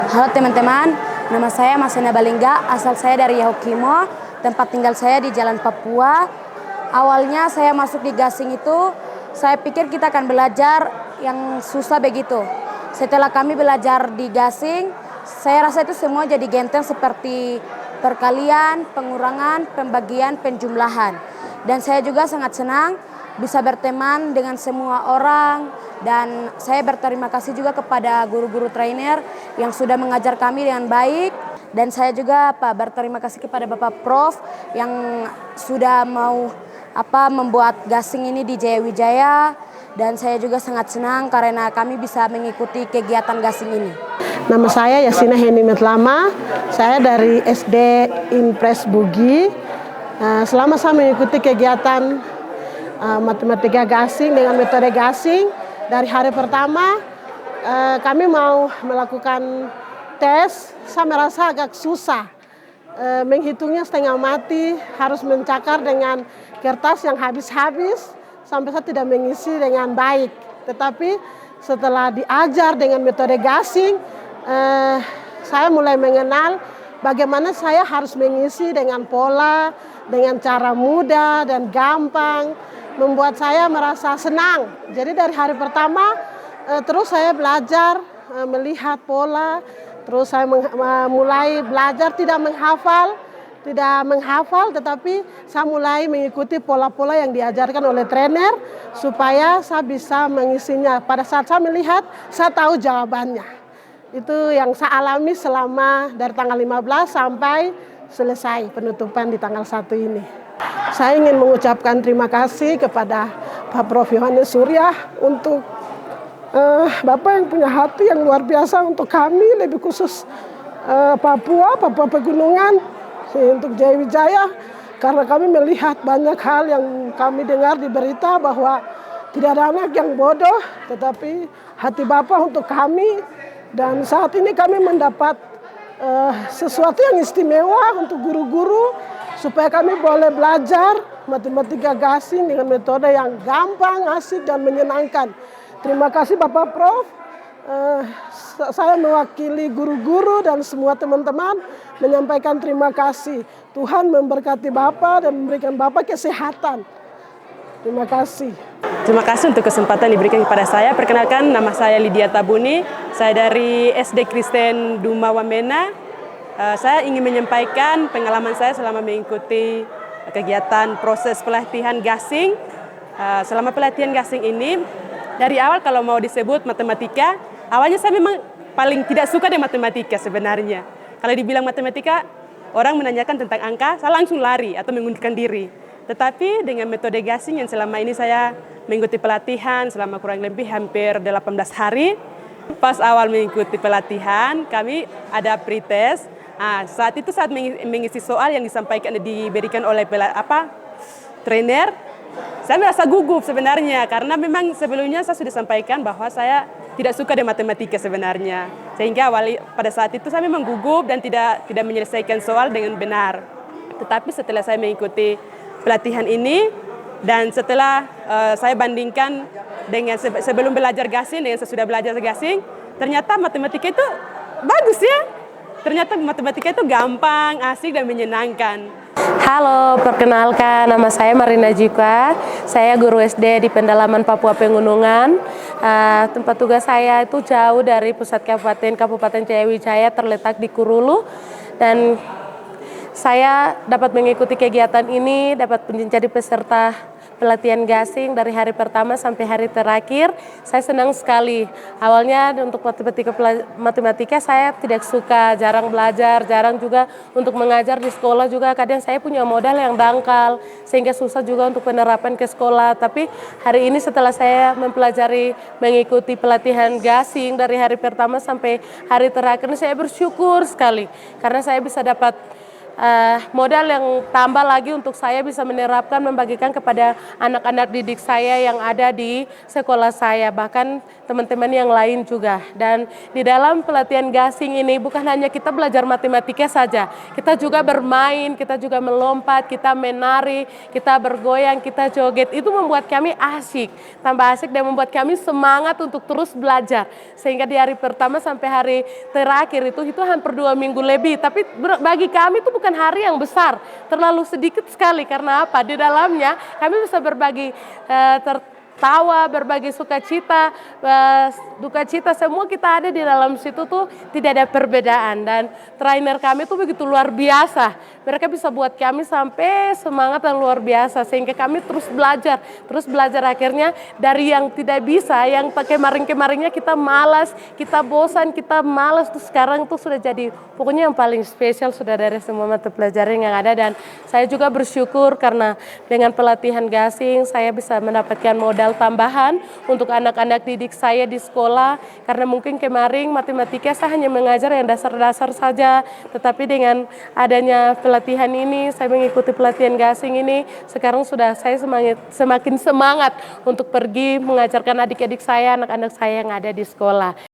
Halo teman-teman, nama saya Masena Balingga, asal saya dari Yahukimo, tempat tinggal saya di Jalan Papua. Awalnya saya masuk di gasing itu, saya pikir kita akan belajar yang susah begitu. Setelah kami belajar di gasing, saya rasa itu semua jadi genteng seperti perkalian, pengurangan, pembagian, penjumlahan. Dan saya juga sangat senang bisa berteman dengan semua orang, dan saya berterima kasih juga kepada guru-guru trainer yang sudah mengajar kami dengan baik. Dan saya juga berterima kasih kepada Bapak Prof yang sudah mau membuat gasing ini di Jayawijaya, dan saya juga sangat senang karena kami bisa mengikuti kegiatan gasing ini. Nama saya Yasina Heni Metlama, saya dari SD Impres Bugi. Selama saya mengikuti kegiatan matematika gasing dengan metode gasing, dari hari pertama kami mau melakukan tes, saya merasa agak susah. Menghitungnya setengah mati, harus mencakar dengan kertas yang habis-habis, sampai saya tidak mengisi dengan baik. Tetapi setelah diajar dengan metode gasing, saya mulai mengenal bagaimana saya harus mengisi dengan pola, dengan cara mudah dan gampang, membuat saya merasa senang. Jadi dari hari pertama terus saya belajar melihat pola, terus saya mulai belajar tidak menghafal, tetapi saya mulai mengikuti pola-pola yang diajarkan oleh trainer supaya saya bisa mengisinya. Pada saat saya melihat, saya tahu jawabannya. Itu yang saya alami selama dari tanggal 15 sampai selesai penutupan di tanggal 1 ini. Saya ingin mengucapkan terima kasih kepada Pak Prof Yohanes Surya untuk Bapak yang punya hati yang luar biasa untuk kami, lebih khusus Papua Pegunungan, untuk Jayawijaya, karena kami melihat banyak hal yang kami dengar di berita bahwa tidak ada anak yang bodoh, tetapi hati Bapak untuk kami. Dan saat ini kami mendapat sesuatu yang istimewa untuk guru-guru, supaya kami boleh belajar matematika gasing dengan metode yang gampang, asik, dan menyenangkan. Terima kasih Bapak Prof. Saya mewakili guru-guru dan semua teman-teman menyampaikan terima kasih. Tuhan memberkati Bapak dan memberikan Bapak kesehatan. Terima kasih. Terima kasih untuk kesempatan diberikan kepada saya. Perkenalkan, nama saya Lydia Tabuni. Saya dari SD Kristen Duma Wamena. Saya ingin menyampaikan pengalaman saya selama mengikuti kegiatan proses pelatihan gasing. Selama pelatihan gasing ini, dari awal kalau mau disebut matematika, awalnya saya memang paling tidak suka dengan matematika sebenarnya. Kalau dibilang matematika, orang menanyakan tentang angka, saya langsung lari atau mengundurkan diri. Tetapi dengan metode gasing yang selama ini saya mengikuti pelatihan selama kurang lebih hampir 18 hari. Pas awal mengikuti pelatihan, kami ada pretest. Saat itu saat mengisi soal yang diberikan oleh trainer, saya merasa gugup sebenarnya, karena memang sebelumnya saya sudah sampaikan bahwa saya tidak suka dengan matematika sebenarnya. Sehingga pada saat itu saya memang gugup dan tidak menyelesaikan soal dengan benar. Tetapi setelah saya mengikuti pelatihan ini, dan setelah saya bandingkan dengan sebelum belajar gasing dengan sesudah belajar gasing, ternyata matematika itu bagus ya. Ternyata matematika itu gampang, asik, dan menyenangkan. Halo, perkenalkan nama saya Marina Jika. Saya guru SD di Pendalaman Papua Pegunungan. Tempat tugas saya itu jauh dari pusat Kabupaten Jayawijaya, terletak di Kurulu. Dan saya dapat mengikuti kegiatan ini, dapat menjadi peserta pelatihan gasing dari hari pertama sampai hari terakhir. Saya senang sekali. Awalnya untuk matematika saya tidak suka, jarang belajar, jarang juga untuk mengajar di sekolah juga. Kadang saya punya modal yang dangkal, sehingga susah juga untuk penerapan ke sekolah. Tapi hari ini setelah saya mengikuti pelatihan gasing dari hari pertama sampai hari terakhir, saya bersyukur sekali karena saya bisa dapat modal yang tambah lagi untuk saya bisa menerapkan, membagikan kepada anak-anak didik saya yang ada di sekolah saya, bahkan teman-teman yang lain juga. Dan di dalam pelatihan gasing ini bukan hanya kita belajar matematika saja, kita juga bermain, kita juga melompat, kita menari, kita bergoyang, kita joget. Itu membuat kami asik, tambah asik dan membuat kami semangat untuk terus belajar. Sehingga di hari pertama sampai hari terakhir itu hampir 2 minggu lebih. Tapi bagi kami itu bukan hari yang besar, terlalu sedikit sekali. Karena apa? Di dalamnya kami bisa berbagi tertawa, berbagi sukacita, duka cita, semua kita ada di dalam situ tuh, tidak ada perbedaan. Dan trainer kami tuh begitu luar biasa, mereka bisa buat kami sampai semangat dan luar biasa, sehingga kami terus belajar akhirnya dari yang tidak bisa, yang kemarin-kemarinnya kita malas, kita bosan, kita malas, tuh sekarang tuh sudah jadi pokoknya yang paling spesial sudah dari semua mata pelajaran yang ada. Dan saya juga bersyukur karena dengan pelatihan gasing saya bisa mendapatkan modal tambahan untuk anak-anak didik saya di sekolah, karena mungkin kemarin matematika saya hanya mengajar yang dasar-dasar saja, tetapi dengan adanya pelatihan ini, saya mengikuti pelatihan gasing ini, sekarang sudah saya semakin semangat untuk pergi mengajarkan adik-adik saya, anak-anak saya yang ada di sekolah.